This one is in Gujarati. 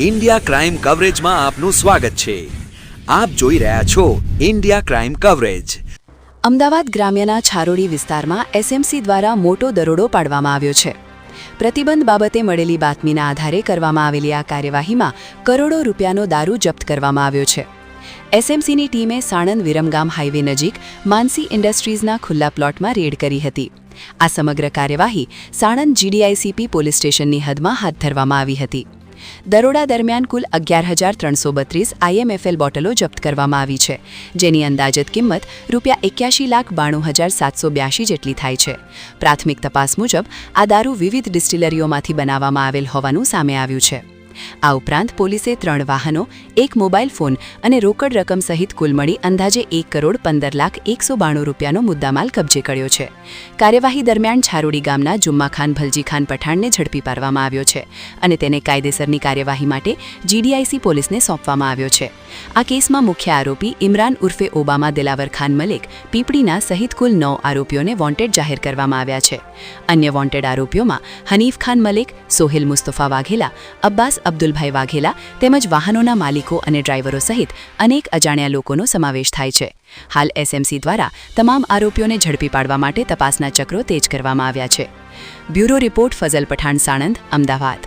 ઇન્ડિયા ક્રાઇમ કવરેજમાં આપનું સ્વાગત છે। આપ જોઈ રહ્યા છો ઇન્ડિયા ક્રાઇમ કવરેજ। અમદાવાદ ગ્રામ્યના છારોડી વિસ્તારમાં એસએમસી દ્વારા મોટો દરોડો પાડવામાં આવ્યો છે। પ્રતિબંધ બાબતે મળેલી બાતમીના આધારે કરવામાં આવેલી આ કાર્યવાહીમાં કરોડો રૂપિયાનો દારૂ જપ્ત કરવામાં આવ્યો છે। એસએમસીની ટીમે સાણંદ વિરમગામ હાઈવે નજીક માનસી ઇન્ડસ્ટ્રીઝના ખુલ્લા પ્લોટમાં રેડ કરી હતી। આ સમગ્ર કાર્યવાહી સાણંદ જીડીઆઈસીપી પોલીસ સ્ટેશનની હદમાં હાથ ધરવામાં આવી હતી। દરોડા દરમિયાન કુલ 11,332 આઈએમએફએલ બોટલો જપ્ત કરવામાં આવી છે, જેની અંદાજિત કિંમત ₹81,92,782 જેટલી થાય છે। પ્રાથમિક તપાસ મુજબ આ દારૂ વિવિધ ડિસ્ટિલરીઓમાંથી બનાવવામાં આવેલ હોવાનું સામે આવ્યું છે। આ ઉપરાંત પોલીસે 3 વાહનો, 1 મોબાઈલ ફોન અને રોકડ રકમ સહિત કુલ મળી અંદાજે ₹1,15,192 રૂપિયાનો મુદ્દામાલ કબજે કર્યો છે। કાર્યવાહી દરમિયાન છારોડી ગામના જુમ્માખાન ભલજીખાન પઠાણને ઝડપી પાડવામાં આવ્યો છે અને તેને કાયદેસરની કાર્યવાહી માટે જીડીઆઈસી પોલીસને સોંપવામાં આવ્યો છે। આ કેસમાં મુખ્ય આરોપી ઇમરાન ઉર્ફે ઓબામા દિલાવર ખાન મલિક પીપળીના સહિત કુલ 9 આરોપીઓને વોન્ટેડ જાહેર કરવામાં આવ્યા છે। અન્ય વોન્ટેડ આરોપીઓમાં હનીફ ખાન મલિક, સોહેલ મુસ્તફા વાઘેલા, અબ્બાસ અબ્દુલભાઈ વાઘેલા તેમજ વાહનોના માલિકો અને ડ્રાઈવરો સહિત અનેક અજાણ્યા લોકોનો સમાવેશ થાય છે। હાલ એસએમસી દ્વારા તમામ આરોપીઓને ઝડપી પાડવા માટે તપાસના ચક્રો તેજ કરવામાં આવ્યા છે। Bureau report Fazal Pathan, Sanand, Ahmedabad.